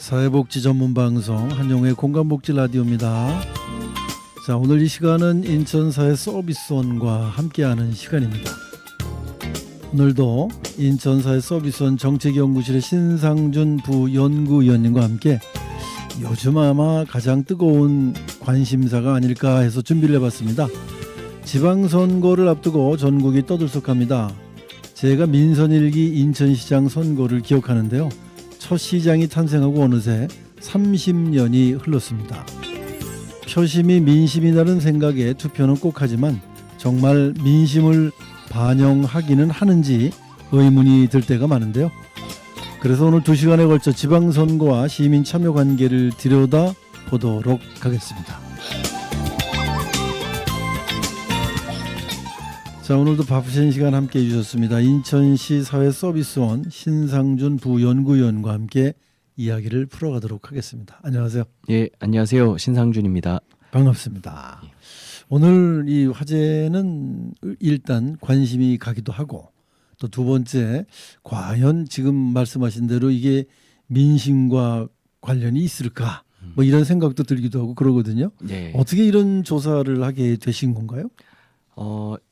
사회복지 전문 방송 한용의 공감복지 라디오입니다. 자, 오늘 이 시간은 인천사회 서비스원과 함께하는 시간입니다. 오늘도 인천사회 서비스원 정책연구실의 신상준 부연구위원님과 함께 요즘 아마 가장 뜨거운 관심사가 아닐까 해서 준비를 해봤습니다. 지방선거를 앞두고 전국이 떠들썩합니다. 제가 민선일기 인천시장 선거를 기억하는데요. 첫 시장이 탄생하고 어느새 30년이 흘렀습니다. 표심이 민심이라는 생각에 투표는 꼭 하지만 정말 민심을 반영하기는 하는지 의문이 들 때가 많은데요. 그래서 오늘 2시간에 걸쳐 지방선거와 시민 참여 관계를 들여다보도록 하겠습니다. 자, 오늘도 바쁘신 시간 함께 해주셨습니다. 인천시 사회서비스원 신상준 부연구위원과 함께 이야기를 풀어가도록 하겠습니다. 안녕하세요. 예, 안녕하세요. 신상준입니다. 반갑습니다. 오늘 이 화제는 일단 관심이 가기도 하고 또 두 번째, 과연 지금 말씀하신 대로 이게 민심과 관련이 있을까? 뭐 이런 생각도 들기도 하고 그러거든요. 예. 어떻게 이런 조사를 하게 되신 건가요?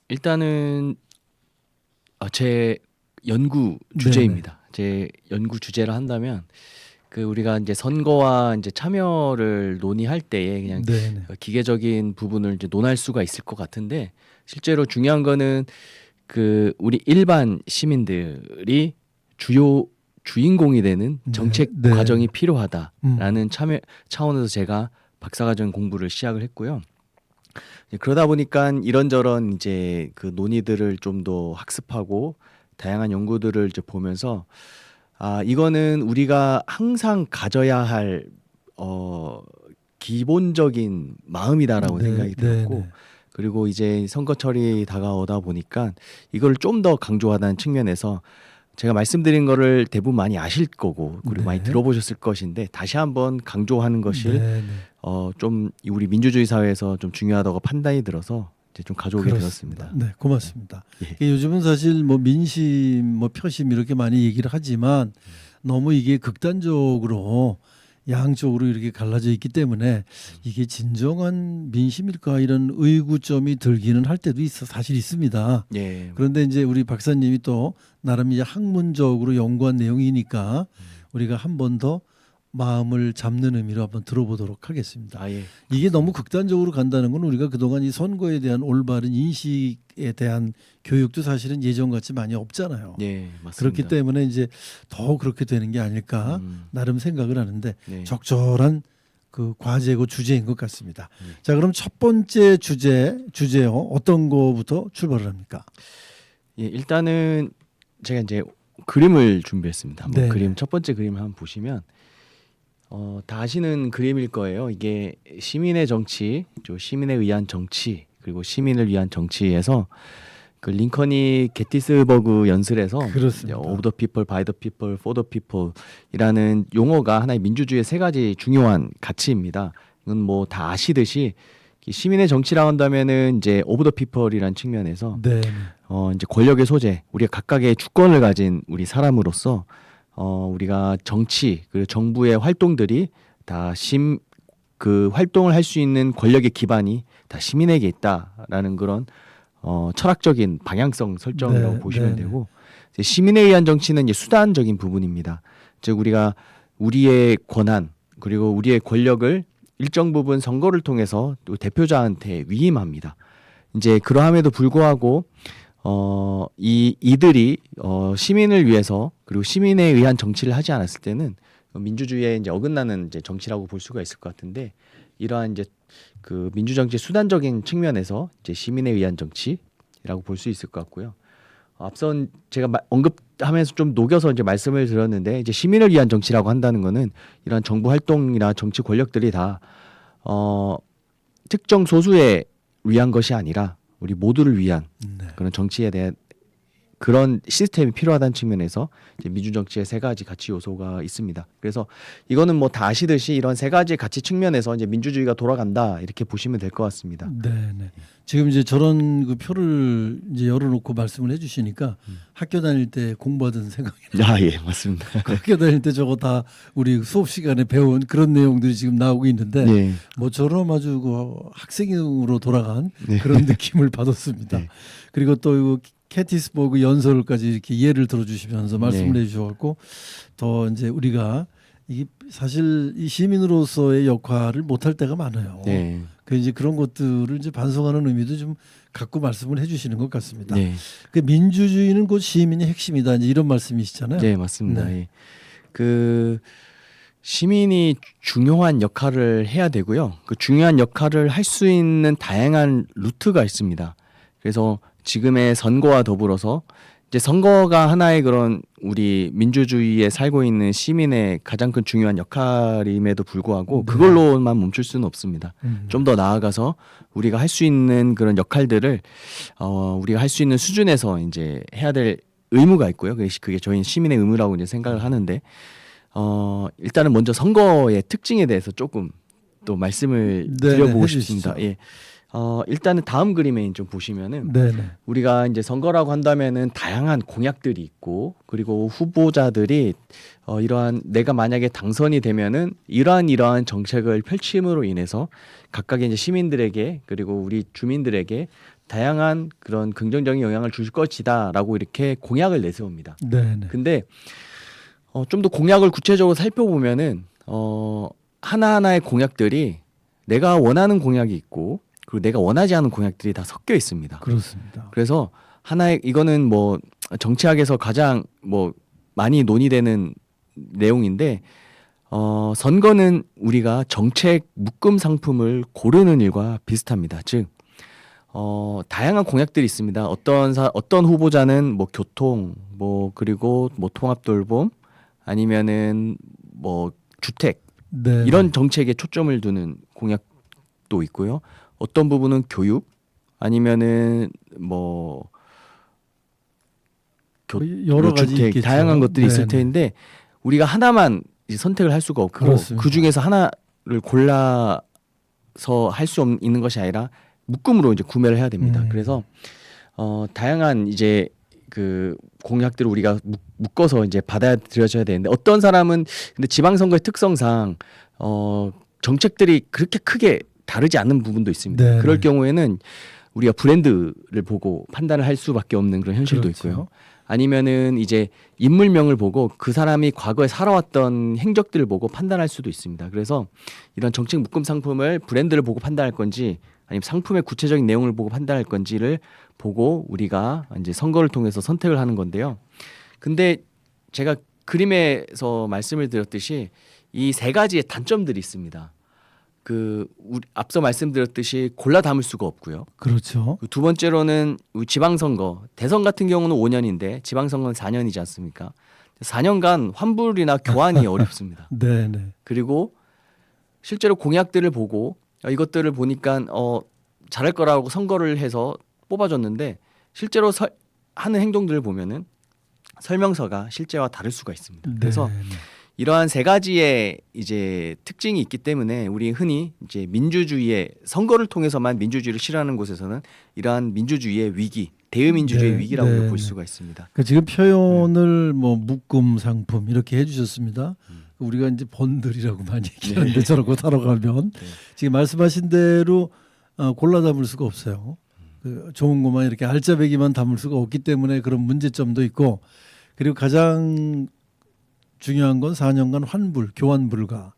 일단은 제 연구 주제입니다. 제 연구 주제를 한다면 우리가 이제 선거와 이제 참여를 논의할 때에 그냥 기계적인 부분을 이제 논할 수가 있을 것 같은데, 실제로 중요한 거는 우리 일반 시민들이 주요 주인공이 되는 정책 과정이 필요하다라는 차원에서 제가 박사과정 공부를 시작을 했고요. 그러다 보니까 이런저런 이제 논의들을 좀 더 학습하고 다양한 연구들을 이제 보면서 이거는 우리가 항상 가져야 할 기본적인 마음이다라고 생각이 들었고, 그리고 이제 선거철이 다가오다 보니까 이걸 좀 더 강조하다는 측면에서 제가 말씀드린 거를 대부분 많이 아실 거고 그리고 많이 들어보셨을 것인데, 다시 한번 강조하는 것이 좀 우리 민주주의 사회에서 좀 중요하다고 판단이 들어서 이제 좀 가져오게 되었습니다. 네, 고맙습니다. 요즘은 사실 뭐 민심, 뭐 표심 이렇게 많이 얘기를 하지만 너무 이게 극단적으로 양쪽으로 이렇게 갈라져 있기 때문에 이게 진정한 민심일까 이런 의구점이 들기는 할 때도 사실 있습니다. 그런데 이제 우리 박사님이 또 나름 이제 학문적으로 연구한 내용이니까 우리가 한 번 더 마음을 잡는 의미로 한번 들어보도록 하겠습니다. 이게 너무 극단적으로 간다는 건 우리가 그동안 이 선거에 대한 올바른 인식에 대한 교육도 사실은 예전같이 많이 없잖아요. 맞습니다. 그렇기 때문에 이제 더 그렇게 되는 게 아닐까 나름 생각을 하는데 적절한 과제고 주제인 것 같습니다. 자, 그럼 첫 번째 주제요. 어떤 거부터 출발을 합니까? 일단은 제가 이제 그림을 준비했습니다. 그림 첫 번째 그림을 한번 보시면 다 아시는 그림일 거예요. 이게 시민의 정치, 시민에 의한 정치, 그리고 시민을 위한 정치에서 링컨이 게티스버그 연설에서 of the people, by the people, for the people 이라는 용어가 하나의 민주주의의 3가지 중요한 가치입니다. 이건 뭐 다 아시듯이 시민의 정치라고 한다면은 이제 of the people이라는 측면에서 이제 권력의 소재, 우리가 각각의 주권을 가진 우리 사람으로서 우리가 정치 그리고 정부의 활동들이 다 활동을 할 수 있는 권력의 기반이 다 시민에게 있다라는 그런 철학적인 방향성 설정이라고 보시면 되고, 시민에 의한 정치는 이제 수단적인 부분입니다. 즉 우리가 우리의 권한 그리고 우리의 권력을 일정 부분 선거를 통해서 또 대표자한테 위임합니다. 이제 그러함에도 불구하고 이들이 시민을 위해서 그리고 시민에 의한 정치를 하지 않았을 때는 민주주의에 이제 어긋나는 이제 정치라고 볼 수가 있을 것 같은데, 이러한 이제 민주정치의 수단적인 측면에서 이제 시민에 의한 정치라고 볼 수 있을 것 같고요. 앞선 제가 언급하면서 좀 녹여서 이제 말씀을 드렸는데, 이제 시민을 위한 정치라고 한다는 거는 이런 정부 활동이나 정치 권력들이 다 특정 소수에 위한 것이 아니라 우리 모두를 위한 그런 정치에 대한 그런 시스템이 필요하다는 측면에서 이제 민주 정치의 세 가지 가치 요소가 있습니다. 그래서 이거는 뭐 다 아시듯이 이런 세 가지 가치 측면에서 이제 민주주의가 돌아간다 이렇게 보시면 될 것 같습니다. 네, 네. 지금 이제 저런 그 표를 이제 열어놓고 말씀을 해주시니까 학교 다닐 때 공부하던 생각이 아, 예, 맞습니다. 학교 다닐 때 저거 다 우리 수업 시간에 배운 그런 내용들이 지금 나오고 있는데 네. 뭐처럼 아주 그 학생으로 돌아간 네. 그런 느낌을 받았습니다. 네. 그리고 또 캐티스버그 연설까지 이렇게 예를 들어주시면서 말씀을 네. 해주셔갖고 더 이제 우리가 이게 사실 이 시민으로서의 역할을 못할 때가 많아요. 네. 그 이제 그런 것들을 이제 반성하는 의미도 좀 갖고 말씀을 해주시는 것 같습니다. 네. 그 민주주의는 곧 시민이 핵심이다 이제 이런 말씀이시잖아요. 네, 맞습니다. 네. 예. 그 시민이 중요한 역할을 해야 되고요. 그 중요한 역할을 할 수 있는 다양한 루트가 있습니다. 그래서 지금의 선거와 더불어서 이제 선거가 하나의 그런 우리 민주주의에 살고 있는 시민의 가장 큰 중요한 역할임에도 불구하고 네. 그걸로만 멈출 수는 없습니다. 좀 더 나아가서 우리가 할 수 있는 그런 역할들을 우리가 할 수 있는 수준에서 이제 해야 될 의무가 있고요. 그게 저희 시민의 의무라고 이제 생각을 하는데 일단은 먼저 선거의 특징에 대해서 조금 또 말씀을 네, 드려보고 네, 싶습니다. 해주시죠. 예. 일단은 다음 그림에 좀 보시면은 네네. 우리가 이제 선거라고 한다면은 다양한 공약들이 있고 그리고 후보자들이 이러한 내가 만약에 당선이 되면은 이러한 정책을 펼침으로 인해서 각각의 이제 시민들에게 그리고 우리 주민들에게 다양한 그런 긍정적인 영향을 줄 것이다라고 이렇게 공약을 내세웁니다. 네네. 근데 좀 더 공약을 구체적으로 살펴보면은 하나하나의 공약들이 내가 원하는 공약이 있고 그리고 내가 원하지 않은 공약들이 다 섞여 있습니다. 그렇습니다. 그래서 하나의 이거는 뭐 정치학에서 가장 뭐 많이 논의되는 내용인데 선거는 우리가 정책 묶음 상품을 고르는 일과 비슷합니다. 즉 다양한 공약들이 있습니다. 어떤 후보자는 뭐 교통 뭐 그리고 뭐 통합돌봄 아니면은 뭐 주택 네. 이런 정책에 초점을 두는 공약도 있고요. 어떤 부분은 교육 아니면은 뭐 여러 가지 주택 있겠죠. 다양한 것들이 있을 네네. 텐데 우리가 하나만 이제 선택을 할 수가 없고 그렇습니다. 그 중에서 하나를 골라서 할 수 있는 것이 아니라 묶음으로 이제 구매를 해야 됩니다. 그래서 다양한 이제 그 공약들을 우리가 묶어서 이제 받아들여져야 되는데 어떤 사람은 근데 지방선거의 특성상 정책들이 그렇게 크게 다르지 않는 부분도 있습니다. 네네. 그럴 경우에는 우리가 브랜드를 보고 판단을 할 수밖에 없는 그런 현실도 그렇죠. 있고요. 아니면은 이제 인물명을 보고 그 사람이 과거에 살아왔던 행적들을 보고 판단할 수도 있습니다. 그래서 이런 정책 묶음 상품을 브랜드를 보고 판단할 건지 아니면 상품의 구체적인 내용을 보고 판단할 건지를 보고 우리가 이제 선거를 통해서 선택을 하는 건데요. 근데 제가 그림에서 말씀을 드렸듯이 이 세 가지의 단점들이 있습니다. 앞서 말씀드렸듯이 골라 담을 수가 없고요. 그렇죠. 두 번째로는 지방선거, 대선 같은 경우는 5년인데 지방선거는 4년이지 않습니까? 4년간 환불이나 교환이 어렵습니다. 네네. 그리고 실제로 공약들을 보고 이것들을 보니까 잘할 거라고 선거를 해서 뽑아줬는데 실제로 하는 행동들을 보면은 설명서가 실제와 다를 수가 있습니다. 그래서 네네. 이러한 세 가지의 이제 특징이 있기 때문에 우리 흔히 이제 민주주의의 선거를 통해서만 민주주의를 실현하는 곳에서는 이러한 민주주의의 위기, 대의민주주의의 네, 위기라고 네, 볼 네. 수가 있습니다. 그러니까 지금 표현을 뭐 묶음 상품 이렇게 해주셨습니다. 우리가 이제 번들이라고 많이 얘기하는데 저러고 사러 가면 지금 말씀하신 대로 골라 담을 수가 없어요. 그 좋은 것만 이렇게 알짜배기만 담을 수가 없기 때문에 그런 문제점도 있고 그리고 가장 중요한 건 4년간 환불, 교환 불가.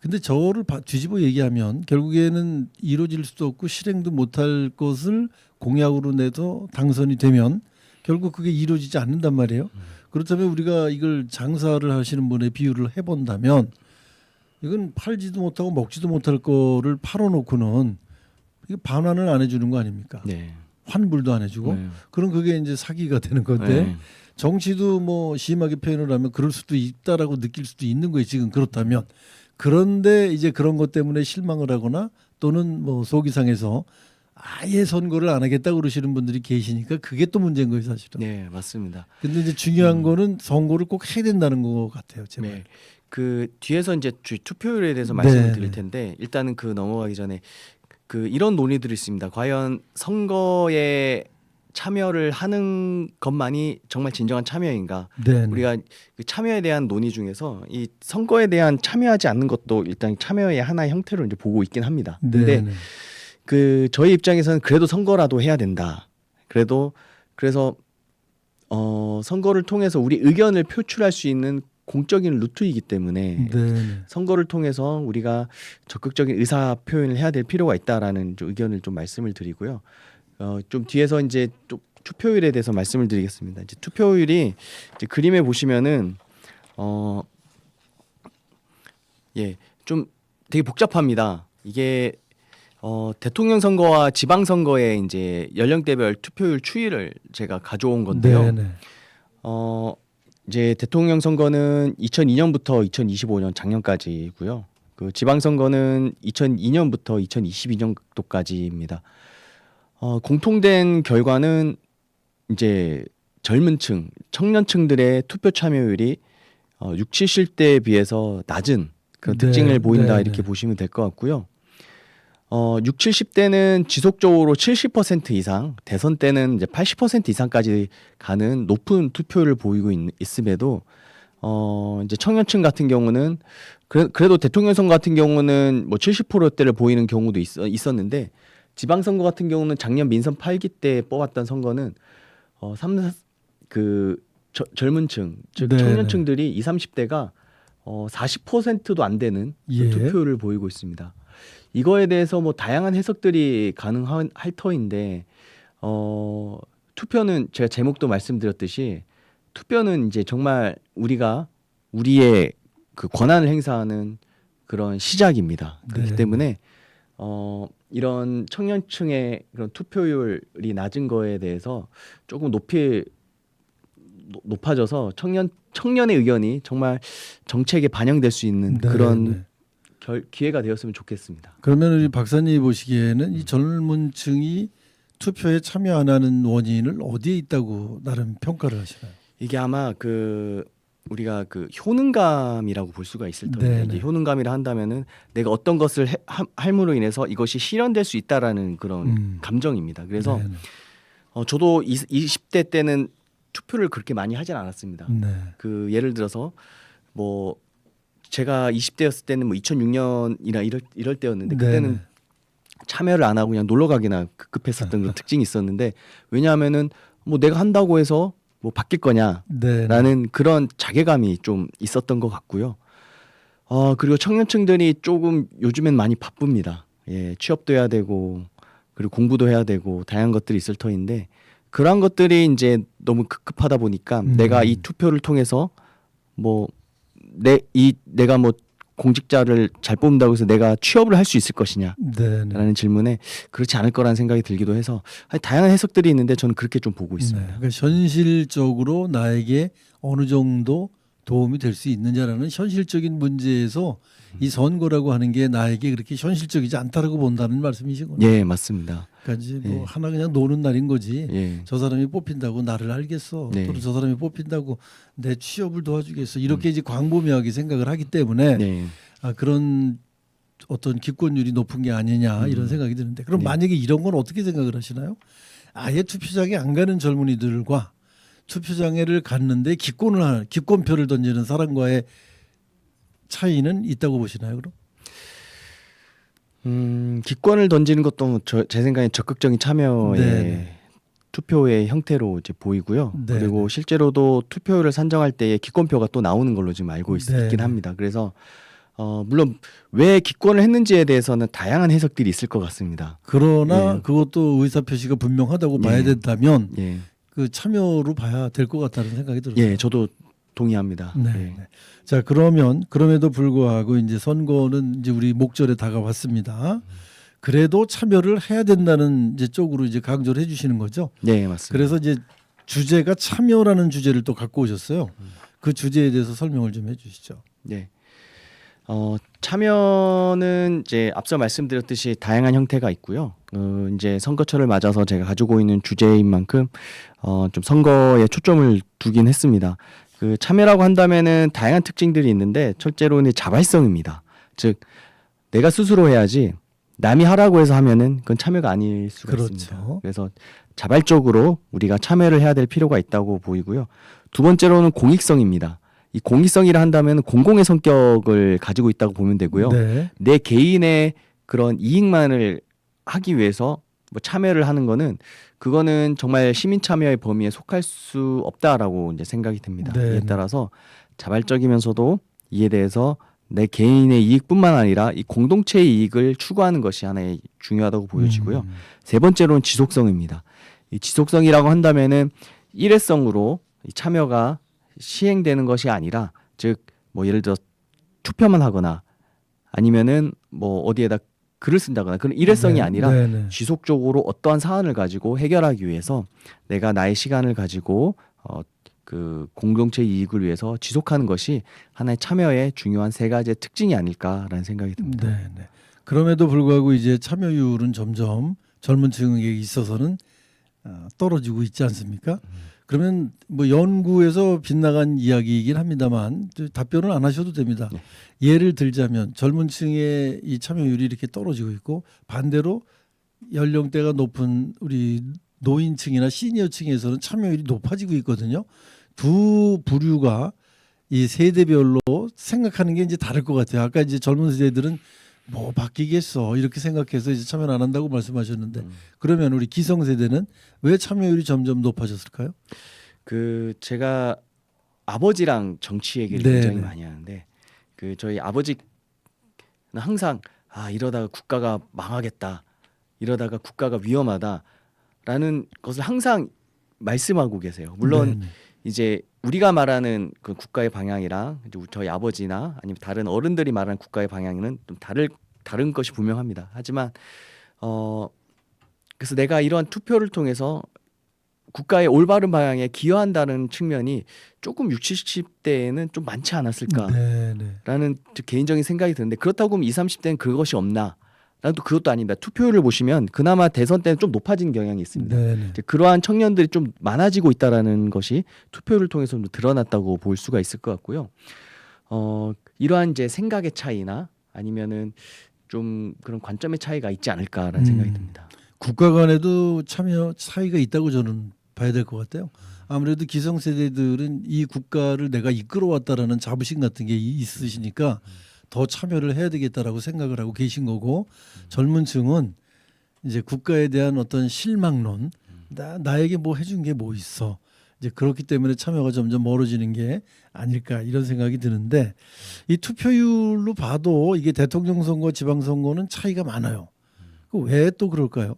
근데 저를 뒤집어 얘기하면 결국에는 이루어질 수도 없고 실행도 못할 것을 공약으로 내도 당선이 되면 결국 그게 이루어지지 않는단 말이에요. 그렇다면 우리가 이걸 장사를 하시는 분의 비유를 해본다면 이건 팔지도 못하고 먹지도 못할 거를 팔아놓고는 이게 반환을 안 해주는 거 아닙니까? 네. 환불도 안 해주고 네. 그럼 그게 이제 사기가 되는 건데 네. 정치도 뭐 심하게 표현을 하면 그럴 수도 있다라고 느낄 수도 있는 거예요. 지금 그렇다면 그런데 이제 그런 것 때문에 실망을 하거나 또는 뭐 속이 상해서 아예 선거를 안 하겠다고 그러시는 분들이 계시니까 그게 또 문제인 거예요, 사실은. 네, 맞습니다. 근데 이제 중요한 거는 선거를 꼭 해야 된다는 것 같아요, 제 말. 네. 그 뒤에서 이제 투표율에 대해서 네, 말씀을 드릴 네. 텐데 일단은 그 넘어가기 전에 그 이런 논의들이 있습니다. 과연 선거에 참여를 하는 것만이 정말 진정한 참여인가? 네, 네. 우리가 그 참여에 대한 논의 중에서 이 선거에 대한 참여하지 않는 것도 일단 참여의 하나의 형태로 이제 보고 있긴 합니다. 근데 네, 네. 그 저희 입장에서는 그래도 선거라도 해야 된다. 그래서 선거를 통해서 우리 의견을 표출할 수 있는 공적인 루트이기 때문에 네, 네. 선거를 통해서 우리가 적극적인 의사 표현을 해야 될 필요가 있다라는 좀 의견을 좀 말씀을 드리고요. 좀 뒤에서 이제 좀 투표율에 대해서 말씀을 드리겠습니다. 이제 투표율이 이제 그림에 보시면은 좀 되게 복잡합니다. 이게 대통령 선거와 지방 선거의 이제 연령대별 투표율 추이를 제가 가져온 건데요. 네, 네. 이제 대통령 선거는 2002년부터 2025년 작년까지고요. 그 지방 선거는 2002년부터 2022년도까지입니다. 공통된 결과는 이제 젊은층, 청년층들의 투표 참여율이 6, 70대에 비해서 낮은 그런 네, 특징을 보인다 네, 이렇게 네. 보시면 될 것 같고요. 6, 70대는 지속적으로 70% 이상, 대선 때는 이제 80% 이상까지 가는 높은 투표를 보이고 있음에도 이제 청년층 같은 경우는 그래도 대통령 선거 같은 경우는 뭐 70%대를 보이는 경우도 있었는데 지방선거 같은 경우는 작년 민선 8기 때 뽑았던 선거는 젊은층 즉 네, 청년층들이 20, 30대가 40%도 안 되는 그 예. 투표를 보이고 있습니다. 이거에 대해서 뭐 다양한 해석들이 가능할 터인데 투표는 제가 제목도 말씀드렸듯이 투표는 이제 정말 우리가 우리의 그 권한을 행사하는 그런 시작입니다. 그렇기 네. 때문에 이런 청년층의 그런 투표율이 낮은 거에 대해서 조금 높아져서 청년의 의견이 정말 정책에 반영될 수 있는 네, 그런 네. 기회가 되었으면 좋겠습니다. 그러면 우리 박사님이 보시기에는 이 젊은층이 투표에 참여 안 하는 원인을 어디에 있다고 나름 평가를 하시나요? 이게 아마 우리가 그 효능감이라고 볼 수가 있을 텐데 네네. 이제 효능감이라 한다면은 내가 어떤 것을 함으로 인해서 이것이 실현될 수 있다라는 그런 감정입니다. 그래서 네네. 저도 20대 때는 투표를 그렇게 많이 하진 않았습니다. 네. 그 예를 들어서 뭐 제가 20대였을 때는 뭐 2006년이나 이럴 때였는데 그때는 네네. 참여를 안 하고 그냥 놀러 가기나 급급했었던 그런 특징이 있었는데 왜냐하면은 뭐 내가 한다고 해서 뭐 바뀔 거냐라는 네. 그런 자괴감이 좀 있었던 것 같고요. 그리고 청년층들이 조금 요즘엔 많이 바쁩니다. 예, 취업도 해야 되고 그리고 공부도 해야 되고 다양한 것들이 있을 터인데 그러한 것들이 이제 너무 급급하다 보니까 내가 이 투표를 통해서 뭐 내가 뭐 공직자를 잘 뽑는다고 해서 내가 취업을 할 수 있을 것이냐라는 네네. 질문에 그렇지 않을 거라는 생각이 들기도 해서 다양한 해석들이 있는데 저는 그렇게 좀 보고 네. 있습니다. 그러니까 현실적으로 나에게 어느 정도 도움이 될 수 있느냐라는 현실적인 문제에서 이 선거라고 하는 게 나에게 그렇게 현실적이지 않다라고 본다는 말씀이시군요. 예, 맞습니다. 그러니까 이제 뭐 예. 하나 그냥 노는 날인 거지. 예. 저 사람이 뽑힌다고 나를 알겠어. 네. 또는 저 사람이 뽑힌다고 내 취업을 도와주겠어. 이렇게 이제 광범위하게 생각을 하기 때문에 네. 그런 어떤 기권율이 높은 게 아니냐 이런 생각이 드는데 그럼 네. 만약에 이런 건 어떻게 생각을 하시나요? 아예 투표장에 안 가는 젊은이들과 투표장에를 갔는데 기권표를 던지는 사람과의 차이는 있다고 보시나요? 그럼? 기권을 던지는 것도 제 생각엔 적극적인 참여의 네네. 투표의 형태로 이제 보이고요. 네네. 그리고 실제로도 투표율을 산정할 때에 기권표가 또 나오는 걸로 지금 알고 네네. 있긴 합니다. 그래서 물론 왜 기권을 했는지에 대해서는 다양한 해석들이 있을 것 같습니다. 그러나 예. 그것도 의사표시가 분명하다고 예. 봐야 된다면 예, 그 참여로 봐야 될 것 같다는 생각이 들어요. 예, 저도 동의합니다. 네. 예. 네. 자, 그러면 그럼에도 불구하고 이제 선거는 이제 우리 목절에 다가왔습니다. 그래도 참여를 해야 된다는 이제 쪽으로 이제 강조를 해주시는 거죠. 네, 맞습니다. 그래서 이제 주제가 참여라는 주제를 또 갖고 오셨어요. 그 주제에 대해서 설명을 좀 해주시죠. 네. 참여는 이제 앞서 말씀드렸듯이 다양한 형태가 있고요. 이제 선거철을 맞아서 제가 가지고 있는 주제인 만큼 좀 선거에 초점을 두긴 했습니다. 그 참여라고 한다면은 다양한 특징들이 있는데 첫째로는 자발성입니다. 즉 내가 스스로 해야지 남이 하라고 해서 하면은 그건 참여가 아닐 수가 그렇죠. 있습니다. 그래서 자발적으로 우리가 참여를 해야 될 필요가 있다고 보이고요. 두 번째로는 공익성입니다. 이 공익성이라 한다면 공공의 성격을 가지고 있다고 보면 되고요. 네. 내 개인의 그런 이익만을 하기 위해서 뭐 참여를 하는 거는 그거는 정말 시민 참여의 범위에 속할 수 없다라고 이제 생각이 듭니다. 네. 이에 따라서 자발적이면서도 이에 대해서 내 개인의 이익뿐만 아니라 이 공동체의 이익을 추구하는 것이 하나의 중요하다고 보여지고요. 세 번째로는 지속성입니다. 이 지속성이라고 한다면은 일회성으로 이 참여가 시행되는 것이 아니라 즉 뭐 예를 들어 투표만 하거나 아니면은 뭐 어디에다 글을 쓴다거나 그런 일회성이 네. 아니라 네, 네. 지속적으로 어떠한 사안을 가지고 해결하기 위해서 내가 나의 시간을 가지고 그 공동체 이익을 위해서 지속하는 것이 하나의 참여의 중요한 세 가지의 특징이 아닐까라는 생각이 듭니다. 네, 네. 그럼에도 불구하고 이제 참여율은 점점 젊은 층에 있어서는 떨어지고 있지 않습니까? 그러면 뭐 연구에서 빗나간 이야기이긴 합니다만 답변을 안 하셔도 됩니다. 네. 예를 들자면 젊은 층의 이 참여율이 이렇게 떨어지고 있고 반대로 연령대가 높은 우리 노인층이나 시니어층에서는 참여율이 높아지고 있거든요. 두 부류가 이 세대별로 생각하는 게 이제 다를 것 같아요. 아까 이제 젊은 세대들은 뭐 바뀌겠어 이렇게 생각해서 이제 참여를 안 한다고 말씀하셨는데 그러면 우리 기성세대는 왜 참여율이 점점 높아졌을까요? 그 제가 아버지랑 정치 얘기를 네, 굉장히 네. 많이 하는데 그 저희 아버지는 항상 이러다가 국가가 망하겠다, 이러다가 국가가 위험하다라는 것을 항상 말씀하고 계세요. 물론 네, 네. 이제 우리가 말하는 그 국가의 방향이랑 이제 저희 아버지나 아니면 다른 어른들이 말하는 국가의 방향은 좀 다른 것이 분명합니다. 하지만 그래서 내가 이러한 투표를 통해서 국가의 올바른 방향에 기여한다는 측면이 조금 60, 70대에는 좀 많지 않았을까라는 네, 네. 개인적인 생각이 드는데 그렇다고 하면 20, 30대는 그것이 없나? 라는 또 그것도 아닙니다. 투표율을 보시면 그나마 대선 때는 좀 높아진 경향이 있습니다. 네, 네. 이제 그러한 청년들이 좀 많아지고 있다라는 것이 투표를 통해서 좀 드러났다고 볼 수가 있을 것 같고요. 이러한 이제 생각의 차이나 아니면은 좀 그런 관점의 차이가 있지 않을까라는 생각이 듭니다. 국가 간에도 참여 차이가 있다고 저는 봐야 될 것 같아요. 아무래도 기성세대들은 이 국가를 내가 이끌어왔다라는 자부심 같은 게 있으시니까 더 참여를 해야 되겠다라고 생각을 하고 계신 거고 젊은 층은 이제 국가에 대한 어떤 실망론 나에게 뭐 해준 게 뭐 있어 이제 그렇기 때문에 참여가 점점 멀어지는 게 아닐까 이런 생각이 드는데 이 투표율로 봐도 이게 대통령 선거 지방선거는 차이가 많아요. 왜 또 그럴까요?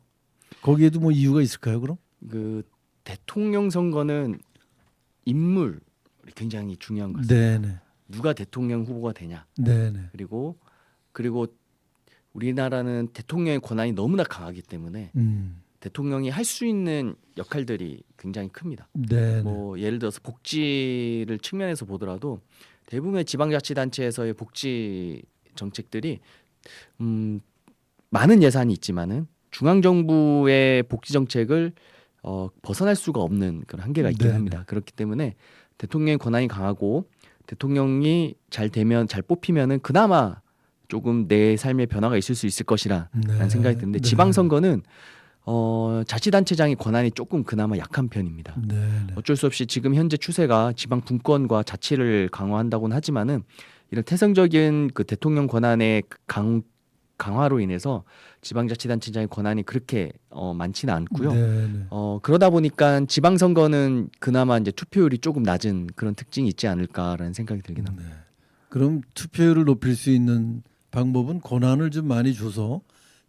거기에도 뭐 이유가 있을까요? 그럼? 그 대통령 선거는 인물이 굉장히 중요한 것 같습니다. 네네. 누가 대통령 후보가 되냐. 네네. 그리고 우리나라는 대통령의 권한이 너무나 강하기 때문에 대통령이 할 수 있는 역할들이 굉장히 큽니다. 네네. 뭐 예를 들어서 복지를 측면에서 보더라도 대부분의 지방자치단체에서의 복지 정책들이 많은 예산이 있지만은 중앙 정부의 복지 정책을 벗어날 수가 없는 그런 한계가 있긴 네네. 합니다. 그렇기 때문에 대통령의 권한이 강하고 대통령이 잘 되면 잘 뽑히면은 그나마 조금 내 삶의 변화가 있을 수 있을 것이라는 네. 생각이 드는데 네. 지방선거는 자치단체장의 권한이 조금 그나마 약한 편입니다. 네네. 어쩔 수 없이 지금 현재 추세가 지방 분권과 자치를 강화한다고는 하지만은 이런 태생적인 그 대통령 권한의 강화로 인해서 지방자치단체장의 권한이 그렇게 많지는 않고요. 네네. 그러다 보니까 지방선거는 그나마 이제 투표율이 조금 낮은 그런 특징이 있지 않을까라는 생각이 들긴 합니다. 네. 그럼 투표율을 높일 수 있는 방법은 권한을 좀 많이 줘서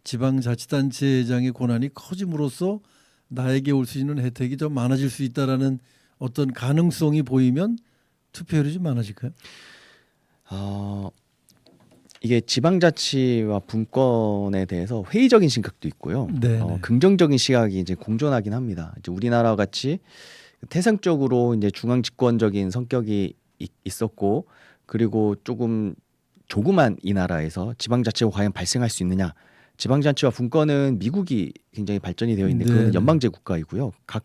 지방자치단체장의 권한이 커짐으로써 나에게 올 수 있는 혜택이 더 많아질 수 있다라는 어떤 가능성이 보이면 투표율이 좀 많아질까요? 이게 지방자치와 분권에 대해서 회의적인 시각도 있고요. 네네. 긍정적인 시각이 이제 공존하긴 합니다. 이제 우리나라와 같이 태생적으로 이제 중앙 집권적인 성격이 있었고 그리고 조금 조그만 이 나라에서 지방자치가 과연 발생할 수 있느냐? 지방자치와 분권은 미국이 굉장히 발전이 되어 있는데 그건 네네. 연방제 국가이고요. 각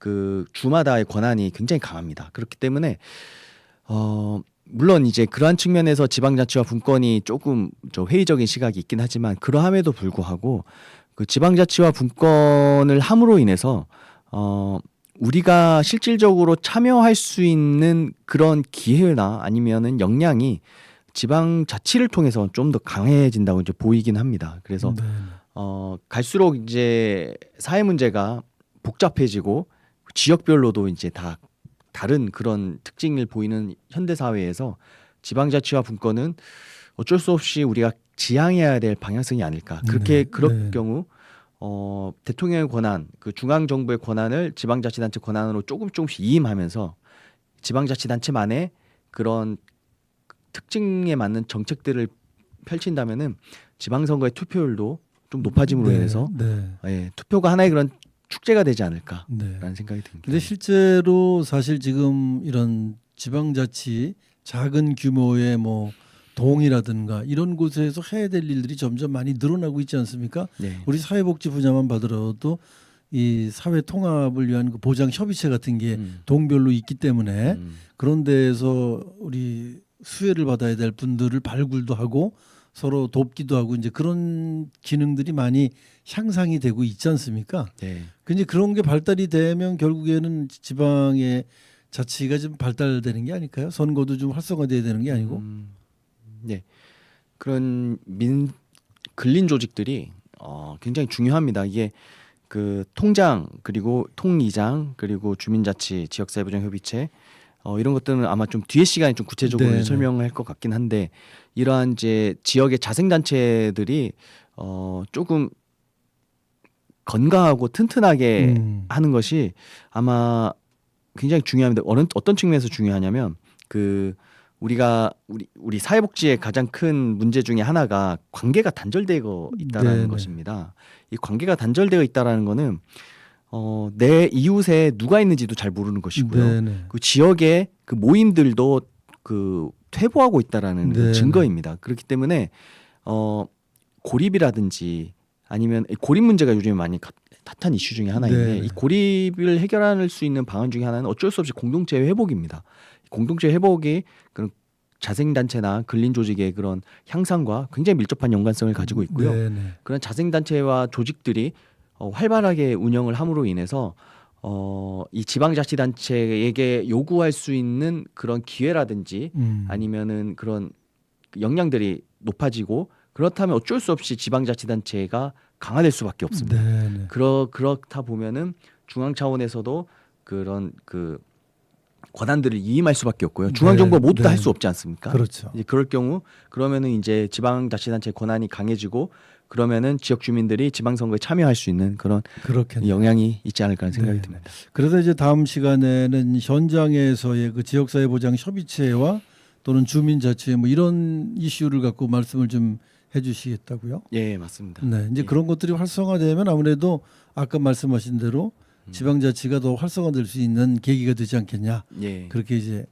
그 주마다의 권한이 굉장히 강합니다. 그렇기 때문에 물론 이제 그러한 측면에서 지방자치와 분권이 조금 회의적인 시각이 있긴 하지만 그러함에도 불구하고 그 지방자치와 분권을 함으로 인해서 우리가 실질적으로 참여할 수 있는 그런 기회나 아니면은 역량이 지방자치를 통해서 좀 더 강해진다고 이제 보이긴 합니다. 그래서 네. 갈수록 이제 사회 문제가 복잡해지고 지역별로도 이제 다 다른 그런 특징을 보이는 현대 사회에서 지방자치와 분권은 어쩔 수 없이 우리가 지향해야 될 방향성이 아닐까. 그렇게 그럴 네. 경우 대통령의 권한, 그 중앙 정부의 권한을 지방자치단체 권한으로 조금씩 이임하면서 지방자치단체만의 그런 특징에 맞는 정책들을 펼친다면은 지방선거의 투표율도 좀 높아짐으로 네. 인해서 네. 예, 투표가 하나의 그런 축제가 되지 않을까라는 네. 생각이 듭니다. 근데 실제로 사실 지금 이런 지방자치 작은 규모의 뭐 동이라든가 이런 곳에서 해야 될 일들이 점점 많이 늘어나고 있지 않습니까? 네. 우리 사회복지 분야만 봐더라도 이 사회 통합을 위한 그 보장 협의체 같은 게 동별로 있기 때문에 그런 데에서 우리 수혜를 받아야 될 분들을 발굴도 하고 서로 돕기도 하고 이제 그런 기능들이 많이 향상이 되고 있지 않습니까? 네. 근데 그런 게 발달이 되면 결국에는 지방의 자치가 좀 발달되는 게 아닐까요? 선거도 좀 활성화돼야 되는 게 아니고. 네. 그런 근린 조직들이 굉장히 중요합니다. 이게 그 통장 그리고 통이장 그리고 주민자치 지역사회보장협의체 이런 것들은 아마 좀 뒤에 시간에 좀 구체적으로 네네. 설명할 것 같긴 한데 이러한 이제 지역의 자생단체들이 조금 건강하고 튼튼하게 하는 것이 아마 굉장히 중요합니다. 어떤 측면에서 중요하냐면 그 우리가 우리 사회복지의 가장 큰 문제 중에 하나가 관계가 단절되어 있다라는 네네. 것입니다. 이 관계가 단절되어 있다라는 거는 내 이웃에 누가 있는지도 잘 모르는 것이고요. 네네. 그 지역의 그 모임들도 그 퇴보하고 있다라는 그 네네. 증거입니다. 그렇기 때문에 고립이라든지 아니면 고립 문제가 요즘에 많이 핫한 이슈 중에 하나인데 네네. 이 고립을 해결할 수 있는 방안 중에 하나는 어쩔 수 없이 공동체 회복입니다. 공동체 회복이 그런 자생단체나 근린조직의 그런 향상과 굉장히 밀접한 연관성을 가지고 있고요. 네네. 그런 자생단체와 조직들이 활발하게 운영을 함으로 인해서 이 지방자치단체에게 요구할 수 있는 그런 기회라든지 아니면은 그런 역량들이 높아지고 그렇다면 어쩔 수 없이 지방자치단체가 강화될 수밖에 없습니다. 네네. 그렇다 보면은 중앙 차원에서도 그런 그 권한들을 이임할 수밖에 없고요. 중앙 정부가 모두 다 할 수 없지 않습니까? 그렇죠. 이제 그럴 경우 그러면은 이제 지방자치단체 권한이 강해지고 그러면은 지역 주민들이 지방선거에 참여할 수 있는 그런 그렇겠네요. 영향이 있지 않을까 하는 생각이 네. 듭니다. 그래서 이제 다음 시간에는 현장에서의 그 지역사회보장 협의체와 또는 주민자치 뭐 이런 이슈를 갖고 말씀을 좀 해주시겠다고요? 예, 맞습니다. 네, 이제 예. 그런 것들이 활성화되면 아무래도 아까 말씀하신 대로 지방자치가 더 활성화될 수 있는 계기가 되지 않겠냐. 예. 그렇게 이제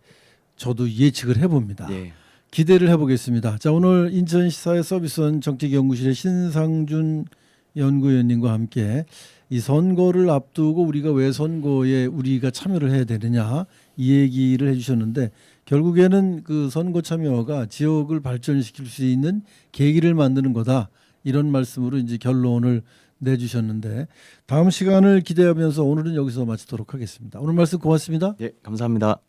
저도 예측을 해봅니다. 예. 기대를 해보겠습니다. 자, 오늘 인천시사회서비스원 정책연구실의 신상준 연구위원님과 함께 이 선거를 앞두고 우리가 왜 선거에 우리가 참여를 해야 되느냐 이 얘기를 해주셨는데 결국에는 그 선거 참여가 지역을 발전시킬 수 있는 계기를 만드는 거다 이런 말씀으로 이제 결론을 내주셨는데 다음 시간을 기대하면서 오늘은 여기서 마치도록 하겠습니다. 오늘 말씀 고맙습니다. 예, 감사합니다.